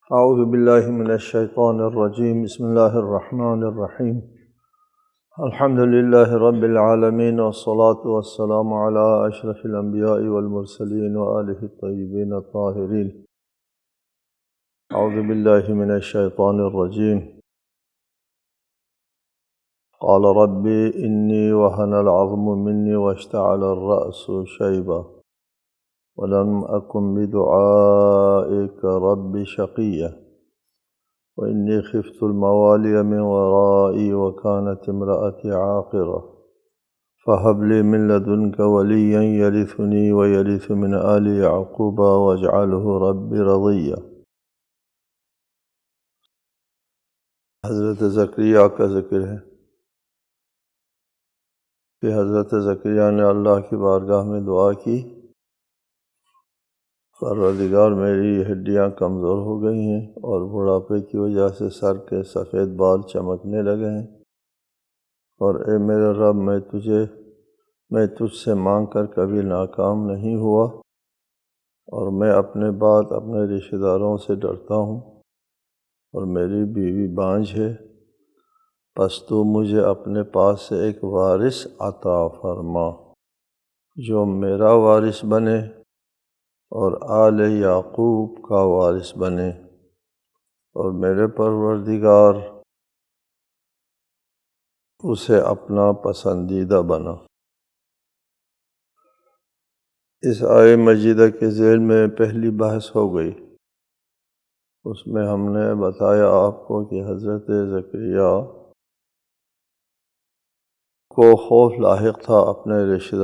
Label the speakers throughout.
Speaker 1: اعوذ باللہ من الشیطان الرجیم بسم اللہ الرحمن الرحیم الحمد للہ رب العالمین والصلاة والسلام علی اشرف الانبیاء والمرسلین وآلہ الطیبین الطاہرین۔ اعوذ باللہ من الشیطان الرجیم قال رب انی وهن العظم منی واشتعل الرأس شیبا ولم أكن بدعائك رب شقيا وإني خفت الموالي من ورائي وكانت امرأتي عاقرة فهب لي من لدنك وليا يرثني ويرث من آل يعقوب واجعله رب رضيا۔ حضرت زکریا کا ذکر ہے کہ حضرت زکریا نے اللہ کی بارگاہ میں دعا کی، پروردگار میری ہڈیاں کمزور ہو گئی ہیں اور بڑھاپے کی وجہ سے سر کے سفید بال چمکنے لگے ہیں، اور اے میرے رب میں تجھ سے مانگ کر کبھی ناکام نہیں ہوا، اور میں اپنے بعد اپنے رشتہ داروں سے ڈرتا ہوں، اور میری بیوی بانجھ ہے، پس تو مجھے اپنے پاس سے ایک وارث عطا فرما جو میرا وارث بنے اور آل یعقوب کا وارث بنے، اور میرے پروردگار اسے اپنا پسندیدہ بنا۔ اس آیہ مجیدہ کے ذیل میں پہلی بحث ہو گئی، اس میں ہم نے بتایا آپ کو کہ حضرت زکریا کو خوف لاحق تھا اپنے رشتہ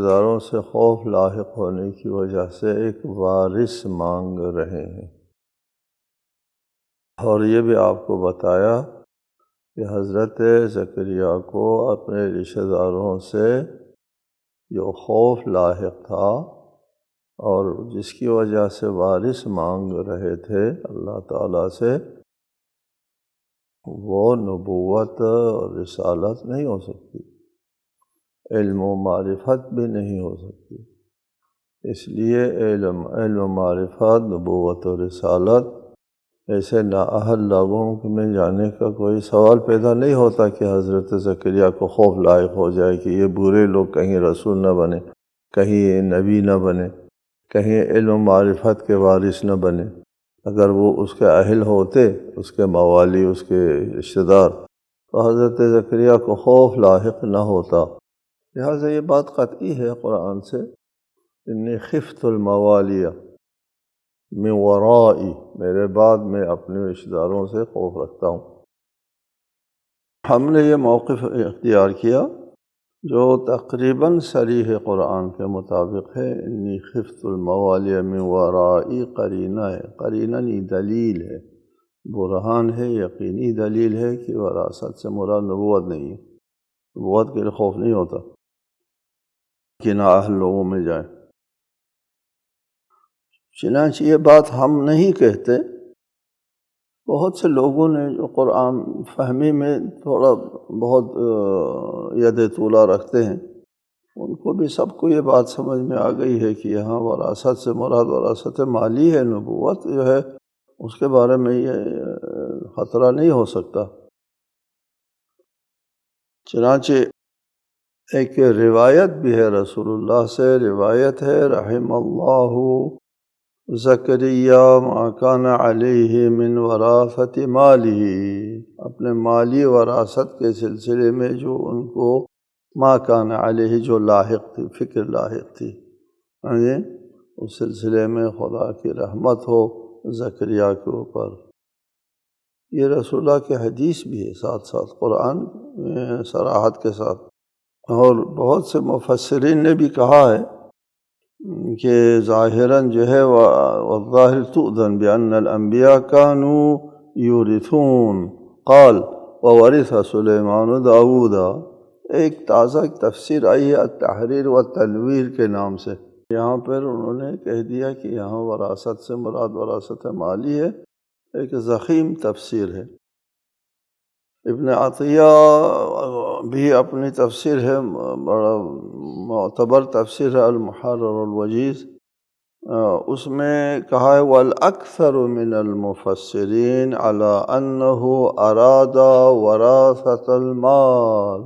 Speaker 1: داروں سے خوف لاحق ہونے کی وجہ سے ایک وارث مانگ رہے ہیں، اور یہ بھی آپ کو بتایا کہ حضرت زکریا کو اپنے رشتہ داروں سے جو خوف لاحق تھا اور جس کی وجہ سے وارث مانگ رہے تھے اللہ تعالیٰ سے، وہ نبوت اور رسالت نہیں ہو سکتی، علم و معرفت بھی نہیں ہو سکتی۔ اس لیے علم و معرفت، نبوت و رسالت ایسے نااہل لوگوں میں جانے کا کوئی سوال پیدا نہیں ہوتا کہ حضرت زکریا کو خوف لاحق ہو جائے کہ یہ برے لوگ کہیں رسول نہ بنے، کہیں یہ نبی نہ بنے، کہیں علم و معرفت کے وارث نہ بنے۔ اگر وہ اس کے اہل ہوتے، اس کے موالی، اس کے رشتہ دار، تو حضرت زکریا کو خوف لاحق نہ ہوتا۔ لہٰذا یہ بات قطعی ہے قرآن سے، انی خفت الموالی من ورائی، میرے بعد میں اپنے رشتہ داروں سے خوف رکھتا ہوں۔ ہم نے یہ موقف اختیار کیا جو تقریباً صریح قرآن کے مطابق ہے۔ انی خفت الموالی من ورائی قرینہ ہے، قرینہ دلیل ہے، برہان ہے، یقینی دلیل ہے کہ وراثت سے مراد نبوت نہیں ہے، نبوت کے لیے خوف نہیں ہوتا کہ نااہل لوگوں میں جائیں۔ چنانچہ یہ بات ہم نہیں کہتے، بہت سے لوگوں نے جو قرآن فہمی میں تھوڑا بہت ید طولہ رکھتے ہیں، ان کو بھی سب کو یہ بات سمجھ میں آ گئی ہے کہ یہاں وراثت سے مراد وراثت مالی ہے، نبوت جو ہے اس کے بارے میں یہ خطرہ نہیں ہو سکتا۔ چنانچہ ایک روایت بھی ہے رسول اللہ سے، روایت ہے رحم اللہ زکریا ما کان علیہ من وراثت مالہ، اپنے مالی وراثت کے سلسلے میں جو ان کو ما کان علیہ جو لاحق تھی، فکر لاحق تھی، اس سلسلے میں خدا کی رحمت ہو زکریا کے اوپر۔ یہ رسول اللہ کی حدیث بھی ہے، ساتھ ساتھ قرآن صراحت کے ساتھ، اور بہت سے مفسرین نے بھی کہا ہے کہ ظاہراً جو ہے والظاہر تؤذن بأن الانبیاء كانوا یورثون قال وورث سلیمان داود۔ ایک تازہ تفسیر آئی ہے التحریر والتنویر کے نام سے، یہاں پر انہوں نے کہہ دیا کہ یہاں وراثت سے مراد وراثت مالی ہے، ایک ضخیم تفسیر ہے۔ ابن عطیہ بھی اپنی تفسیر ہے، بڑا معتبر تفسیر ہے المحرر الوجیز، اس میں کہا ہے وَالْأَكْثَرُ مِنَ الْمُفَسِّرِينَ عَلَىٰ أَنَّهُ أَرَادَ وَرَاثَةَ الْمَالِ۔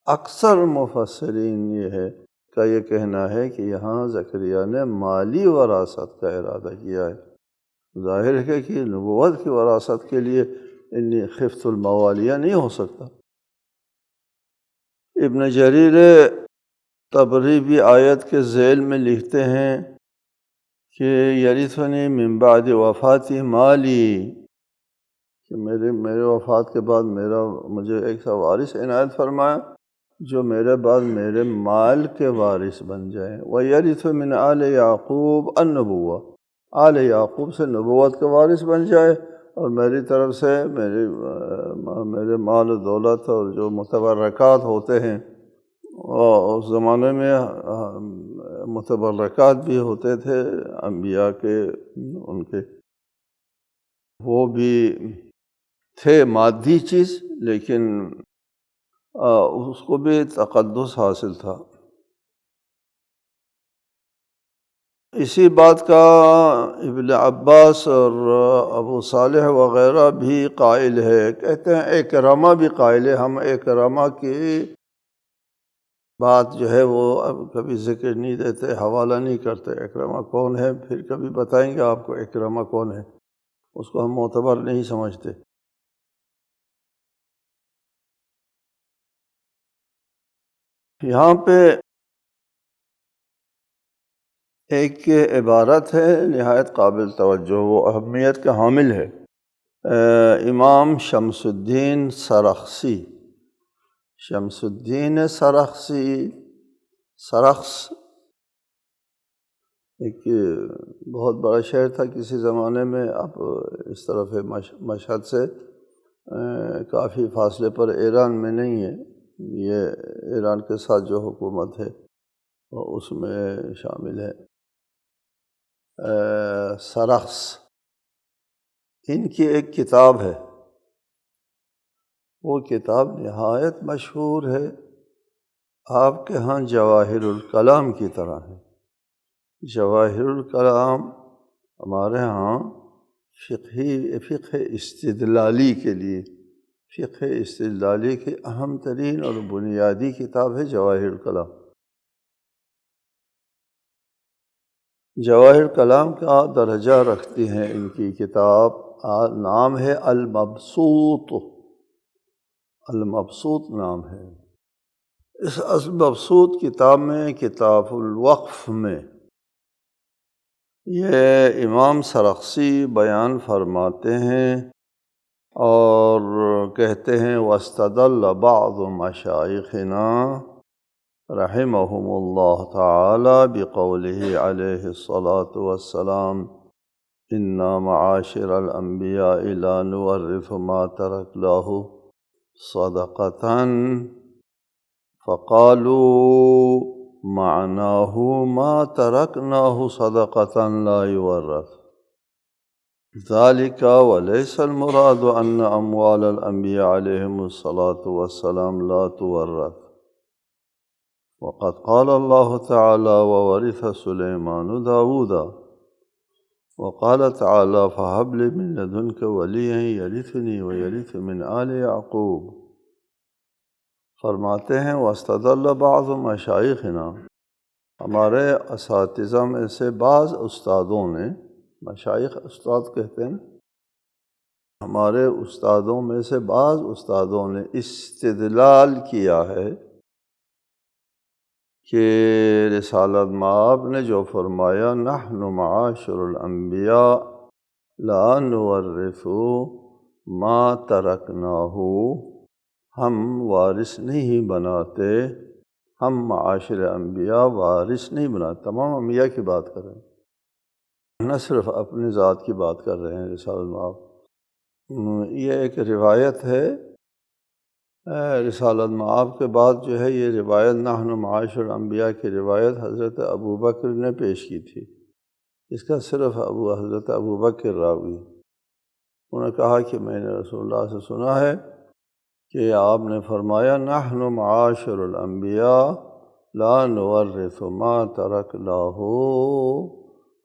Speaker 1: اکثر مفسرین کا یہ کہنا ہے کہ یہاں زکریا نے مالی وراثت کا ارادہ کیا ہے۔ ظاہر ہے کہ نبوت کی وراثت کے لیے انی خفت الموالیہ نہیں ہو سکتا۔ ابن جریر طبری بھی آیت کے ذیل میں لکھتے ہیں کہ یرثنی من بعد وفاتی مالی، کہ میرے وفات کے بعد مجھے ایک سا وارث عنایت فرمایا جو میرے بعد میرے مال کے وارث بن جائیں۔ وَيَرِثُ مِنْ آلِ یعقوب النبوہ، آل یعقوب سے نبوت کے وارث بن جائے، اور میری طرف سے میرے مال و دولت اور جو متبرکات ہوتے ہیں، اور اس زمانے میں متبرکات بھی ہوتے تھے انبیاء کے، ان کے وہ بھی تھے مادی چیز، لیکن اس کو بھی تقدس حاصل تھا۔ اسی بات کا ابن عباس اور ابو صالح وغیرہ بھی قائل ہے، کہتے ہیں اکرمہ بھی قائل ہے۔ ہم اکرمہ کی بات جو ہے وہ اب کبھی ذکر نہیں دیتے، حوالہ نہیں کرتے۔ اکرمہ کون ہے پھر کبھی بتائیں گے آپ کو اکرمہ کون ہے، اس کو ہم معتبر نہیں سمجھتے۔ یہاں پہ ایک عبارت ہے نہایت قابل توجہ، وہ اہمیت کا حامل ہے۔ امام شمس الدین سرخسی، شمس الدین سرخسی، سرخس ایک بہت بڑا شہر تھا کسی زمانے میں، اب اس طرف مشہد سے کافی فاصلے پر ایران میں نہیں ہے، یہ ایران کے ساتھ جو حکومت ہے وہ اس میں شامل ہے۔ سرخس، ان کی ایک کتاب ہے، وہ کتاب نہایت مشہور ہے، آپ کے ہاں جواہر الکلام کی طرح ہے۔ جواہر الکلام ہمارے ہاں فقہ استدلالی کے لیے، فقہ استدلالی کی اہم ترین اور بنیادی کتاب ہے جواہر الکلام۔ جواہر الکلام کا درجہ رکھتی ہیں ان کی کتاب، نام ہے المبسوط، المبسوط نام ہے۔ اس المبسوط کتاب میں، کتاب الوقف میں، یہ امام سرخسی بیان فرماتے ہیں اور کہتے ہیں وَاسْتَدَلَّ بَعْضُ مَشَائِخِنَا رحمهم اللہ تعالی بقولہ علیہ الصلاۃ والسلام انا معاشر الانبیاء لا نورث ما ترکناہ صدقۃ، فقالوا معناہ ما ترکناہ صدقۃ لا یورث، ذلك وليس المراد ان اموال الانبیاء علیہم الصلاۃ والسلام لا تورث، وقد قال الله تعالى وورث سليمان داود، وقال تعالى فهب لي من لدنك وليا يرثني ويرث من آل يعقوب۔ فرماتے ہیں واستدل بعض مشائخنا، ہمارے اساتذہ میں سے بعض استادوں نے، مشائخ استاد کہتے ہیں، ہمارے استادوں میں سے بعض استادوں نے استدلال کیا ہے کہ رسالت مآب نے جو فرمایا نحن معاشر الانبیاء لا نورث ما ترکناہ، ہم وارث نہیں بناتے، ہم معاشر انبیاء وارث نہیں بناتے، تمام انبیاء کی بات کر رہے ہیں، نہ صرف اپنی ذات کی بات کر رہے ہیں رسالت مآب۔ یہ ایک روایت ہے، رسالت مآب کے بعد جو ہے یہ روایت نحن معاشر الانبیاء کی روایت حضرت ابوبکر نے پیش کی تھی، اس کا صرف حضرت ابوبکر راوی، انہوں نے کہا کہ میں نے رسول اللہ سے سنا ہے کہ آپ نے فرمایا نحن معاشر الانبیاء لا نورث ما ترکناہ،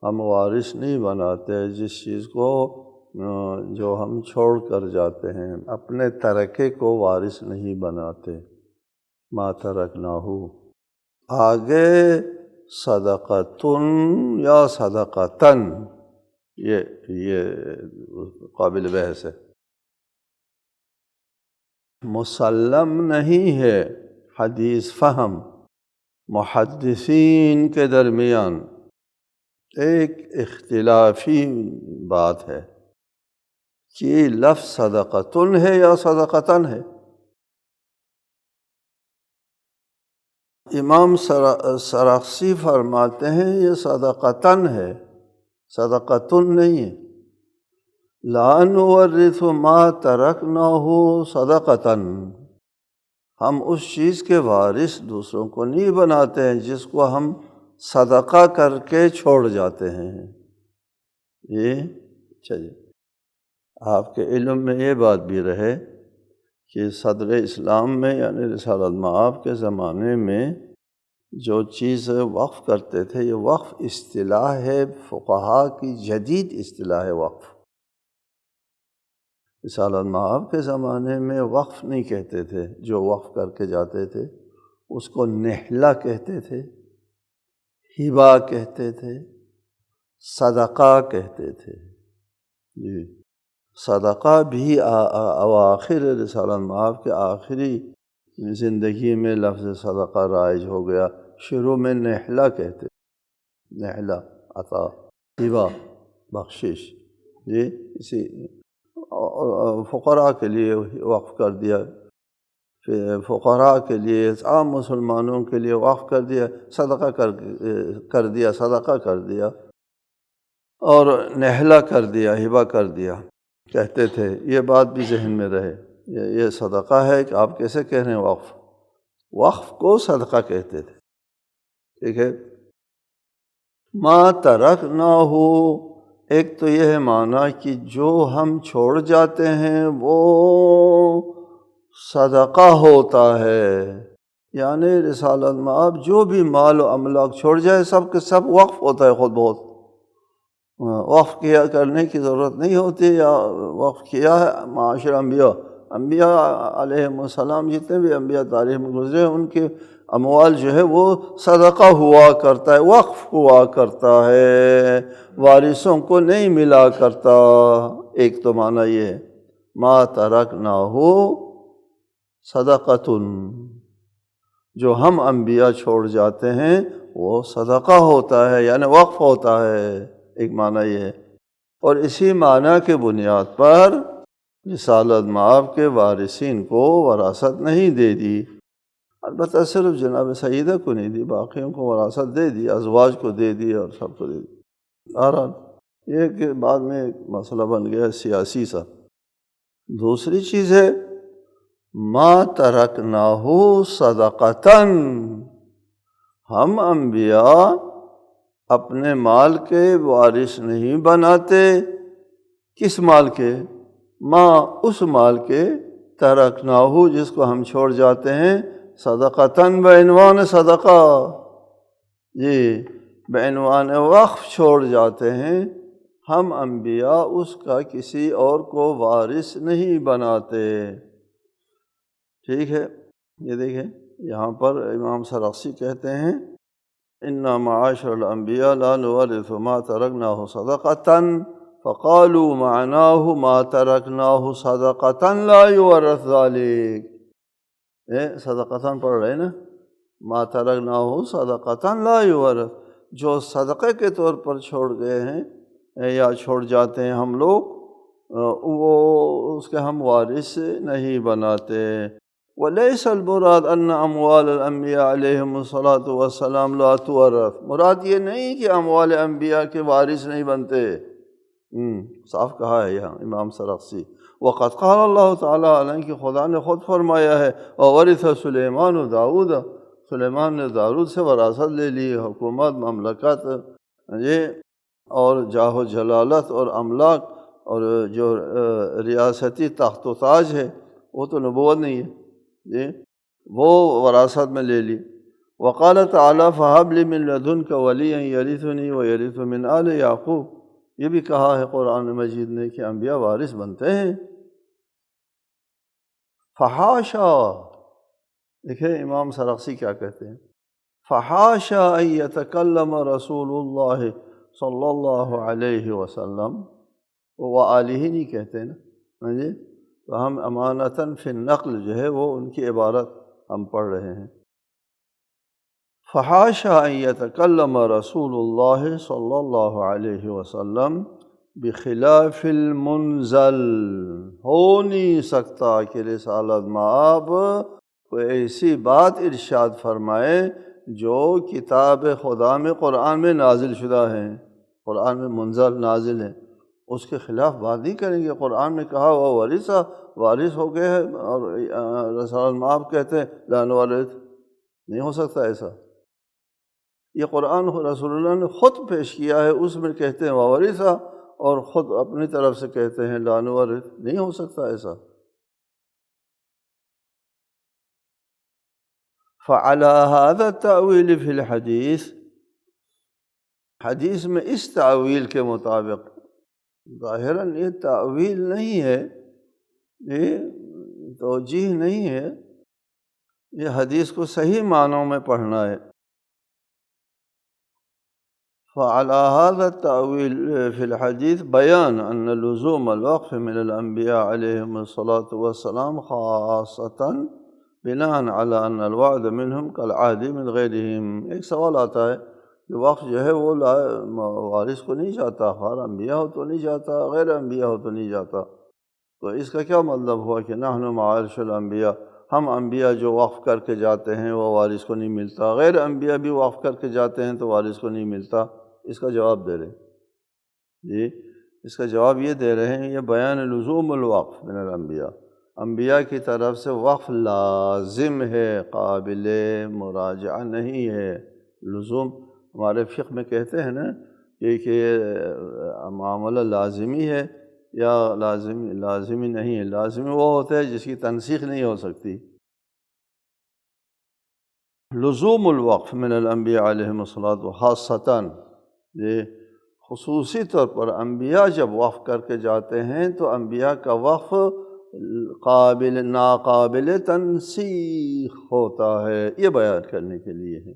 Speaker 1: ہم وارث نہیں بناتے جس چیز کو جو ہم چھوڑ کر جاتے ہیں، اپنے ترکے کو وارث نہیں بناتے۔ ما ترکناہ، آگے صدقتن یا صدقتن، یہ قابل بحث ہے، مسلم نہیں ہے حدیث فہم محدثین کے درمیان، ایک اختلافی بات ہے کہ لفظ صدقتن ہے یا صدقتن ہے۔ امام سرخسی فرماتے ہیں یہ صدقتن ہے، صدقتن نہیں ہے۔ لا نورث ما ترکناہ صدقتن، ہم اس چیز کے وارث دوسروں کو نہیں بناتے ہیں جس کو ہم صدقہ کر کے چھوڑ جاتے ہیں۔ یہ چلیے، آپ کے علم میں یہ بات بھی رہے کہ صدر اسلام میں یعنی رسالۃ مآب کے زمانے میں جو چیز وقف کرتے تھے، یہ وقف اصطلاح ہے، فقہا کی جدید اصطلاح ہے وقف۔ رسالۃ مآب کے زمانے میں وقف نہیں کہتے تھے، جو وقف کر کے جاتے تھے اس کو نحلہ کہتے تھے، ہبہ کہتے تھے، صدقہ کہتے تھے۔ جی، صدقہ بھی اواخر رسالۃ مآب کے آخری زندگی میں لفظ صدقہ رائج ہو گیا، شروع میں نحلہ کہتے، نحلہ عطا، ہبہ بخشش، یہ اسی فقراء کے لیے وقف کر دیا، فقراء کے لیے، عام مسلمانوں کے لیے وقف کر دیا، صدقہ کر دیا، صدقہ کر دیا، اور نحلہ کر دیا، ہبہ کر دیا کہتے تھے۔ یہ بات بھی ذہن میں رہے، یہ صدقہ ہے کہ آپ کیسے کہہ رہے ہیں وقف؟ وقف کو صدقہ کہتے تھے، ٹھیک ہے۔ ما ترکناہ، ایک تو یہ ہے معنی کہ جو ہم چھوڑ جاتے ہیں وہ صدقہ ہوتا ہے، یعنی رسالۃ مآب جو بھی مال و املاک چھوڑ جائے سب کے سب وقف ہوتا ہے خود بہت، وقف کیا کرنے کی ضرورت نہیں ہوتی، یا وقف کیا ہے معاشر انبیاء علیہ السلام، جتنے بھی انبیاء تاریخ میں گزرے ان کے اموال جو ہے وہ صدقہ ہوا کرتا ہے، وقف ہوا کرتا ہے، وارثوں کو نہیں ملا کرتا۔ ایک تو معنی یہ ہے ما ترکناہ صدقتن، جو ہم انبیاء چھوڑ جاتے ہیں وہ صدقہ ہوتا ہے یعنی وقف ہوتا ہے، ایک معنی یہ ہے۔ اور اسی معنی کے بنیاد پر رسالۃ مآب کے وارثین کو وراثت نہیں دے دی، البتہ صرف جناب سیدہ کو نہیں دی، باقیوں کو وراثت دے دی، ازواج کو دے دی اور سب کو دے دی۔ بہرحال یہ کہ بعد میں ایک مسئلہ بن گیا سیاسی سا۔ دوسری چیز ہے ما ترکناہ صدقتن، ہم انبیاء اپنے مال کے وارث نہیں بناتے، کس مال کے؟ ما، اس مال کے، ترکناہ جس کو ہم چھوڑ جاتے ہیں، صدقتن بعنوان صدقہ، جی بعنوان وقف چھوڑ جاتے ہیں، ہم انبیاء اس کا کسی اور کو وارث نہیں بناتے، ٹھیک ہے۔ یہ دیکھیں یہاں پر امام سرخسی کہتے ہیں اِنَّا مَعَاشِرَ الْأَنْبِيَاءِ لَا نُوَرِّثُ مَا تَرَكْنَاهُ صَدَقَةً فَقَالُوا مَعْنَاهُ مَا تَرَكْنَاهُ صَدَقَةً لَا يُوَرَّثُ ذَلِكَ، صدقتاً پڑھ رہے نا، ما ترکناہ صدقتاً لا یورث، جو صدقے کے طور پر چھوڑ گئے ہیں یا چھوڑ جاتے ہیں ہم لوگ، وہ اس کے ہم وارث نہیں بناتے۔ وَلَيْسَ الْمُرَادُ أَنَّ أَمْوَالَ الْأَنْبِيَاءِ عَلَيْهِمُ الصَّلَاةُ وَالسَّلَامُ لَا تُوَرَّثُ، مراد یہ نہیں کہ اموال انبیاء کے وارث نہیں بنتے، صاف کہا ہے یہاں امام سرخسی۔ وقد قال اللہ تعالیٰ، کہ خدا نے خود فرمایا ہے وَوَرِثَ سُلَيْمَانُ داؤد، سلیمان نے داؤد سے وراثت لے لی، حکومت، مملکت، یہ اور جاہ و جلالت اور املاک، اور جو ریاستی تخت و تاج ہے وہ تو نبوت نہیں ہے، وہ وراثت میں لے لی۔ وقال تعالیٰ فَهَبْ لِي مِن لَّدُنْكَ وَلِيًّا يَرِثُنِي وَيَرِثُ مِنْ آلِ یعقوب، یہ بھی کہا ہے قرآن مجید نے کہ انبیاء وارث بنتے ہیں۔ فحاشا، دیکھیں امام سرخسی کیا کہتے ہیں، فحاشا ان یتکلم رسول اللہ صلی اللہ علیہ وسلم، وہ آلہ نہیں کہتے نا، ہاں جی، تو ہم امانتاً فی النقل جو ہے وہ ان کی عبارت ہم پڑھ رہے ہیں۔ فحاشا ان یتکلم رسول اللہ صلی اللہ علیہ وسلم بخلاف المنزل، ہو نہیں سکتا کہ رسالت مآب کوئی ایسی بات ارشاد فرمائے جو کتاب خدا میں قرآن میں نازل شدہ ہیں، قرآن میں منزل نازل ہیں، اس کے خلاف بات نہیں کریں گے۔ قرآن نے کہا وہ ورثہ، وارث ہو گئے ہیں، اور رسالت مآب کہتے ہیں لا نورث، نہیں ہو سکتا ایسا۔ یہ قرآن رسول اللہ نے خود پیش کیا ہے، اس میں کہتے ہیں وارثہ، اور خود اپنی طرف سے کہتے ہیں لا نورث، نہیں ہو سکتا ایسا۔ فعلى هذا التأويل في الحديث، حدیث میں اس تعویل کے مطابق، ظاہراً یہ تعویل نہیں ہے، یہ توجیہ نہیں ہے، یہ حدیث کو صحیح معنوں میں پڑھنا ہے۔ فعلى هذا التأويل في الحديث بيان أن لزوم الوقف من الأنبياء عليهم الصلاة والسلام خاصة بناء على أن الوعد منهم كالعهد من غيرهم۔ ایک سوال آتا ہے کہ وقف جو ہے وہ وارث کو نہیں جاتا، خیر انبیاء ہو تو نہیں جاتا، غیر انبیاء ہو تو نہیں جاتا، تو اس کا کیا مطلب ہوا کہ نحن معاشر الانبیاء، ہم انبیاء جو وقف کر کے جاتے ہیں وہ وارث کو نہیں ملتا، غیر انبیاء بھی وقف کر کے جاتے ہیں تو وارث کو نہیں ملتا؟ اس کا جواب دے رہے ہیں جی، اس کا جواب یہ دے رہے ہیں، یہ بیان لزوم الوقف من الانبیاء، انبیاء کی طرف سے وقف لازم ہے، قابل مراجعہ نہیں ہے۔ لزوم ہمارے فقہ میں کہتے ہیں نا کہ معاملہ لازمی ہے یا لازمی نہیں ہے۔ لازمی وہ ہوتا ہے جس کی تنسیخ نہیں ہو سکتی۔ لزوم الوقف من الانبیاء علیہم الصلاۃ خاصتاً، یہ خصوصی طور پر انبیاء جب وقف کر کے جاتے ہیں تو انبیاء کا وقف ناقابل تنسیخ ہوتا ہے، یہ بیان کرنے کے لیے ہے۔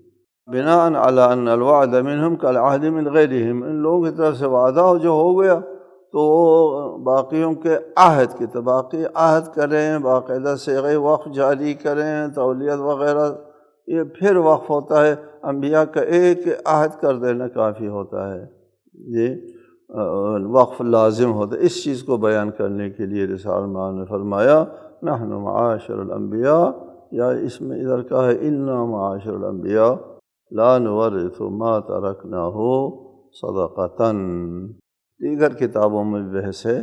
Speaker 1: بناء علی ان الوعد منہم کالعہد من غیرہم، ان لوگوں کی طرف سے وعدہ جو ہو گیا تو باقیوں کے عہد کی باقی عہد کریں، باقاعدہ صیغہ وقف جاری کریں، تولیت وغیرہ، یہ پھر وقف ہوتا ہے۔ انبیاء کا ایک عہد کر دینا کافی ہوتا ہے، یہ وقف لازم ہوتا ہے۔ اس چیز کو بیان کرنے کے لیے رسالہ مآب نے فرمایا نحن معاشر الانبیاء، یا اس میں ادھر کہا ہے انا معاشر الانبیاء لا نورث ما ترکناہ صدقۃ۔ دیگر کتابوں میں بحث ہے،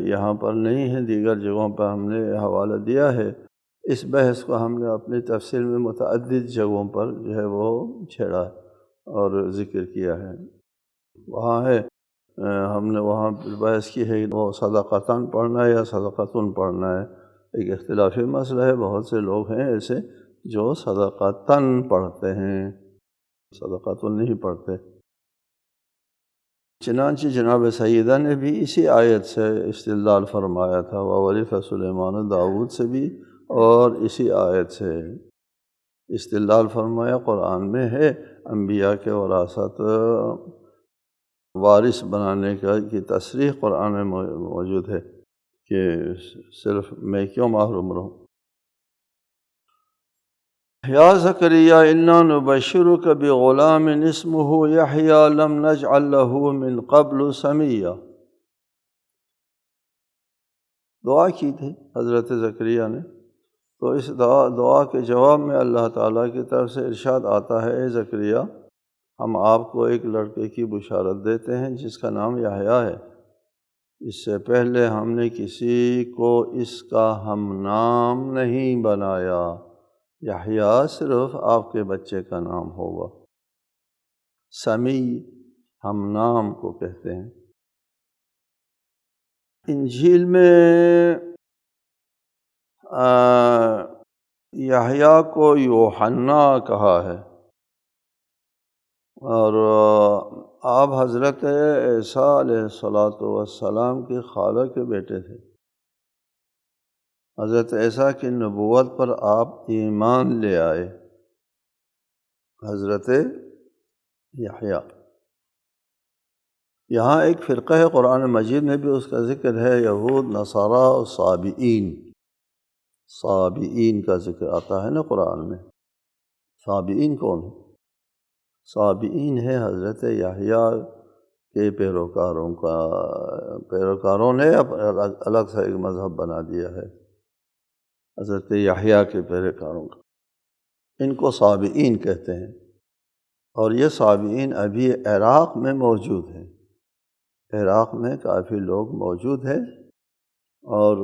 Speaker 1: یہاں پر نہیں ہے، دیگر جگہوں پر ہم نے حوالہ دیا ہے۔ اس بحث کو ہم نے اپنی تفسیر میں متعدد جگہوں پر جو ہے وہ چھیڑا اور ذکر کیا ہے۔ وہاں ہے، ہم نے وہاں بحث کی ہے وہ صدقتاً پڑھنا ہے یا صدقتن پڑھنا ہے، ایک اختلافی مسئلہ ہے۔ بہت سے لوگ ہیں ایسے جو صدقتاً پڑھتے ہیں، صدقتن نہیں پڑھتے۔ چنانچہ جناب سیدہ نے بھی اسی آیت سے استدلال فرمایا تھا، وورث سلیمان داؤد سے بھی، اور اسی آیت سے استدلال فرمایا۔ قرآن میں ہے انبیاء کے وراثت وارث بنانے کی تصریح قرآن میں موجود ہے کہ صرف میں کیوں محروم رہوں۔ یا زکریا انا نبشرک بغلام اسمہ یحییٰ لم نجعل له من قبل سمیہ۔ دعا کی تھی حضرت زکریا نے، تو اس دعا کے جواب میں اللہ تعالیٰ کی طرف سے ارشاد آتا ہے، اے زکریا ہم آپ کو ایک لڑکے کی بشارت دیتے ہیں جس کا نام یحییٰ ہے۔ اس سے پہلے ہم نے کسی کو اس کا ہم نام نہیں بنایا، یحییٰ صرف آپ کے بچے کا نام ہوگا۔ سمی ہم نام کو کہتے ہیں۔ انجیل میں یحییٰ کو یوحنا کہا ہے، اور آپ حضرت عیسیٰ علیہ الصلاۃ والسلام کی خالہ کے بیٹے تھے۔ حضرت عیسیٰ کی نبوت پر آپ ایمان لے آئے، حضرت یحییٰ۔ یہاں ایک فرقہ ہے قرآن مجید میں بھی اس کا ذکر ہے، یہود، نصارہ اور صابئین۔ صابئین کا ذکر آتا ہے نا قرآن میں۔ صابئین کون ہے؟ صابئین ہے حضرت یحییٰ کے پیروکاروں نے الگ سے ایک مذہب بنا دیا ہے، حضرت یحییٰ کے پیروکاروں کا، ان کو صابئین کہتے ہیں۔ اور یہ صابئین ابھی عراق میں موجود ہیں، عراق میں کافی لوگ موجود ہیں، اور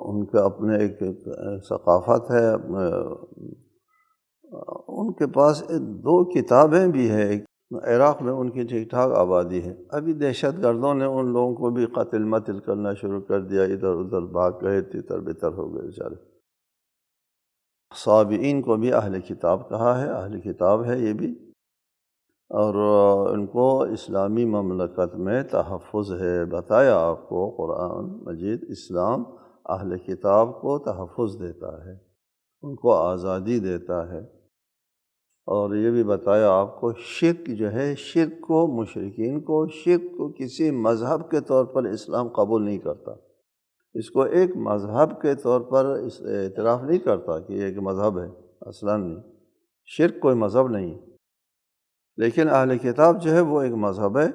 Speaker 1: ان کے اپنے ایک ثقافت ہے، ان کے پاس 2 کتابیں بھی ہیں، عراق میں ان کی ٹھیک ٹھاک آبادی ہے۔ ابھی دہشت گردوں نے ان لوگوں کو بھی قتل متل کرنا شروع کر دیا، ادھر ادھر بھاگ گئے، تتر بتر ہو گئے بیچارے۔ صابئین کو بھی اہل کتاب کہا ہے، اہل کتاب ہے یہ بھی، اور ان کو اسلامی مملکت میں تحفظ ہے۔ بتایا آپ کو قرآن مجید، اسلام اہل کتاب کو تحفظ دیتا ہے، ان کو آزادی دیتا ہے۔ اور یہ بھی بتایا آپ کو شرک جو ہے، شرک کو، مشرکین کو، شرک کو کسی مذہب کے طور پر اسلام قبول نہیں کرتا، اس کو ایک مذہب کے طور پر اعتراف نہیں کرتا کہ یہ ایک مذہب ہے، اصلاً نہیں، شرک کوئی مذہب نہیں۔ لیکن اہل کتاب جو ہے وہ ایک مذہب ہے،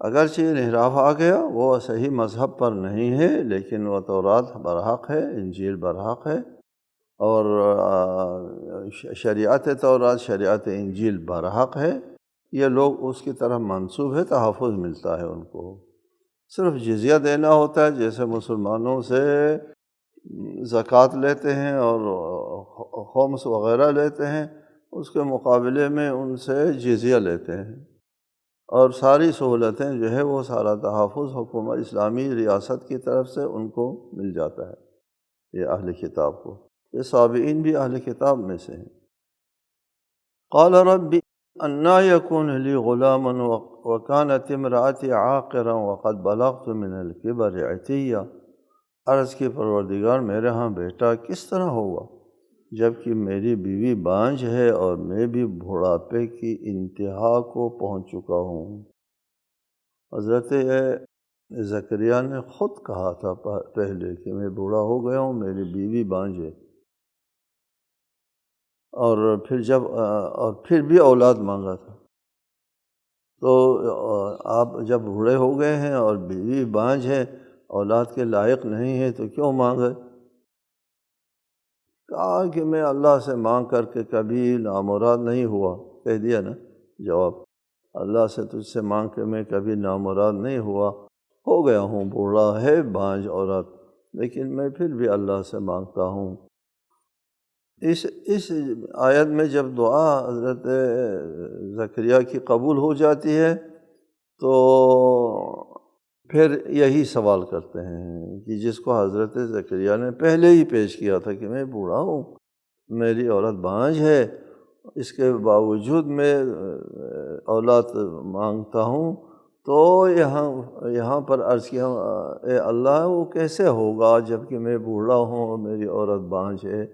Speaker 1: اگرچہ انحراف آ گیا، وہ صحیح مذہب پر نہیں ہے، لیکن وہ تورات برحق ہے، انجیل برحق ہے، اور شریعت تورات، شریعت انجیل برحق ہے۔ یہ لوگ اس کی طرف منسوب ہے، تحفظ ملتا ہے ان کو، صرف جزیہ دینا ہوتا ہے، جیسے مسلمانوں سے زکوٰۃ لیتے ہیں اور خمس وغیرہ لیتے ہیں، اس کے مقابلے میں ان سے جزیہ لیتے ہیں، اور ساری سہولتیں جو ہے وہ سارا تحفظ حکومت اسلامی ریاست کی طرف سے ان کو مل جاتا ہے، یہ اہل کتاب کو۔ یہ صابئین بھی اہل کتاب میں سے ہیں۔ قال رب انا یکون لی غلام وکانت امرأتی عاقرا وقد بلغت من الکبر عتیہ۔ عرض کی پروردگار میرے ہاں بیٹا کس طرح ہوگا جبکہ میری بیوی بانجھ ہے اور میں بھی بڑھاپے کی انتہا کو پہنچ چکا ہوں۔ حضرت زکریا نے خود کہا تھا پہلے کہ میں بوڑھا ہو گیا ہوں، میری بیوی بانجھ ہے، اور پھر بھی اولاد مانگا تھا۔ تو آپ جب بوڑھے ہو گئے ہیں اور بیوی بانجھ ہے، اولاد کے لائق نہیں ہے، تو کیوں مانگے؟ کہا کہ میں اللہ سے مانگ کر کے کبھی نامراد نہیں ہوا، کہہ دیا نا جواب، اللہ سے تجھ سے مانگ کے میں کبھی نامراد نہیں ہوا، ہو گیا ہوں بوڑھا ہے، بانجھ عورت، لیکن میں پھر بھی اللہ سے مانگتا ہوں۔ اس آیت میں جب دعا حضرت زکریا کی قبول ہو جاتی ہے تو پھر یہی سوال کرتے ہیں کہ جس کو حضرت زکریا نے پہلے ہی پیش کیا تھا کہ میں بوڑھا ہوں، میری عورت بانجھ ہے، اس کے باوجود میں اولاد مانگتا ہوں۔ تو یہاں پر عرض کیا، اے اللہ وہ کیسے ہوگا جبکہ میں بوڑھا ہوں اور میری عورت بانجھ ہے؟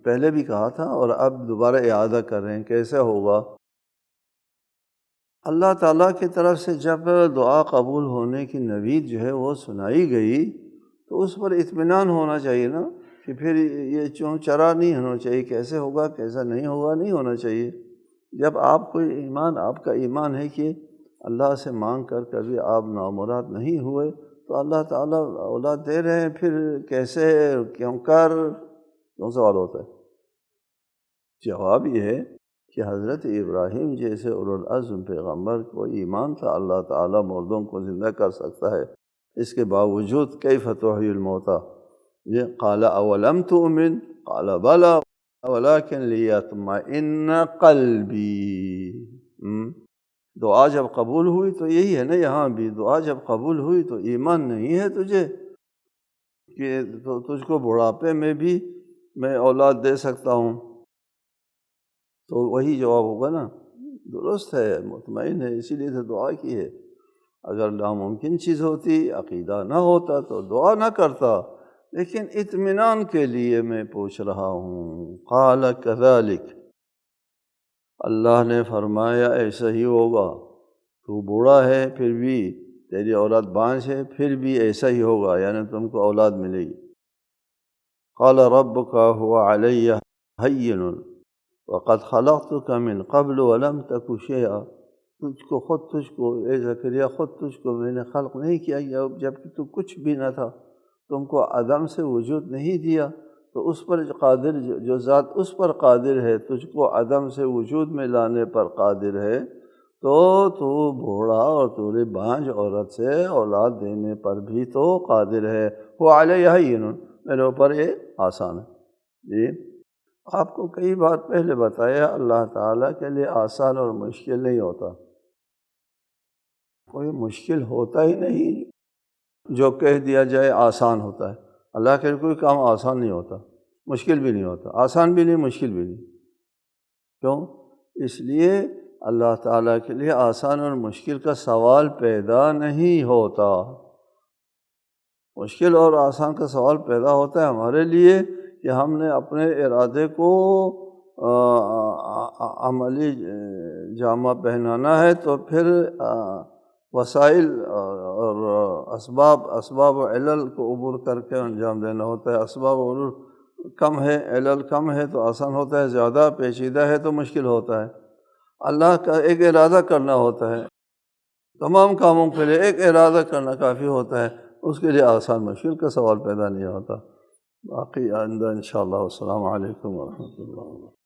Speaker 1: پہلے بھی کہا تھا اور اب دوبارہ اعادہ کر رہے ہیں، کیسے ہوگا؟ اللہ تعالیٰ کی طرف سے جب دعا قبول ہونے کی نوید جو ہے وہ سنائی گئی تو اس پر اطمینان ہونا چاہیے نا، کہ پھر یہ چوں چرا نہیں ہونا چاہیے، کیسے ہوگا کیسا نہیں ہوگا نہیں ہونا چاہیے۔ جب آپ کا ایمان ہے کہ اللہ سے مانگ کر کبھی آپ نامراد نہیں ہوئے، تو اللہ تعالیٰ اولاد دے رہے ہیں، پھر کیسے، کیوں سوال ہوتا ہے؟ جواب یہ ہے کہ حضرت ابراہیم جیسے اولوالعزم پیغمبر کو ایمان تھا اللہ تعالیٰ مردوں کو زندہ کر سکتا ہے، اس کے باوجود کیف تحیی الموتیٰ، یہ قال اولم تؤمن قال بلی ولکن لیطمئن قلبی۔ دعا جب قبول ہوئی تو یہی ہے نا، یہاں بھی دعا جب قبول ہوئی تو ایمان نہیں ہے تجھے، کہ تو تجھ کو بڑھاپے میں بھی میں اولاد دے سکتا ہوں، تو وہی جواب ہوگا نا، درست ہے، مطمئن ہے، اسی لیے تو دعا کی ہے۔ اگر ناممکن چیز ہوتی، عقیدہ نہ ہوتا تو دعا نہ کرتا، لیکن اطمینان کے لیے میں پوچھ رہا ہوں۔ قال کذالک، اللہ نے فرمایا ایسا ہی ہوگا، تو بوڑھا ہے پھر بھی، تیری اولاد بانجھ ہے پھر بھی ایسا ہی ہوگا، یعنی تم کو اولاد ملے گی۔ قال ربک هو علی ہین وقد خلقتک من قبل ولم تک شیئا، تجھ کو اے زکریا، خود تجھ کو میں نے خلق نہیں کیا جبکہ تو کچھ بھی نہ تھا، تم کو عدم سے وجود نہیں دیا، تو اس پر قادر، جو ذات اس پر قادر ہے تجھ کو عدم سے وجود میں لانے پر قادر ہے، تو بوڑھا اور تیرے بانجھ عورت سے اولاد دینے پر بھی تو قادر ہے۔ وہ علیہ ہین، میرے اوپر یہ آسان ہے۔ جی آپ کو کئی بار پہلے بتایا، اللہ تعالیٰ کے لیے آسان اور مشکل نہیں ہوتا، کوئی مشکل ہوتا ہی نہیں جو کہہ دیا جائے آسان ہوتا ہے۔ اللہ کے لیے کوئی کام آسان نہیں ہوتا، مشکل بھی نہیں ہوتا، آسان بھی نہیں، مشکل بھی نہیں۔ کیوں؟ اس لیے اللہ تعالیٰ کے لیے آسان اور مشکل کا سوال پیدا نہیں ہوتا۔ مشکل اور آسان کا سوال پیدا ہوتا ہے ہمارے لیے کہ ہم نے اپنے ارادے کو عملی جامہ پہنانا ہے، تو پھر وسائل اور اسباب و علل کو عبور کر کے انجام دینا ہوتا ہے۔ اسباب و علل کم ہے، علل کم ہے تو آسان ہوتا ہے، زیادہ پیچیدہ ہے تو مشکل ہوتا ہے۔ اللہ کا ایک ارادہ کرنا ہوتا ہے، تمام کاموں کے لیے ایک ارادہ کرنا کافی ہوتا ہے، اس کے لیے آسان مشکل کا سوال پیدا نہیں ہوتا۔ باقی آئندہ انشاءاللہ۔ السلام علیکم ورحمۃ اللہ۔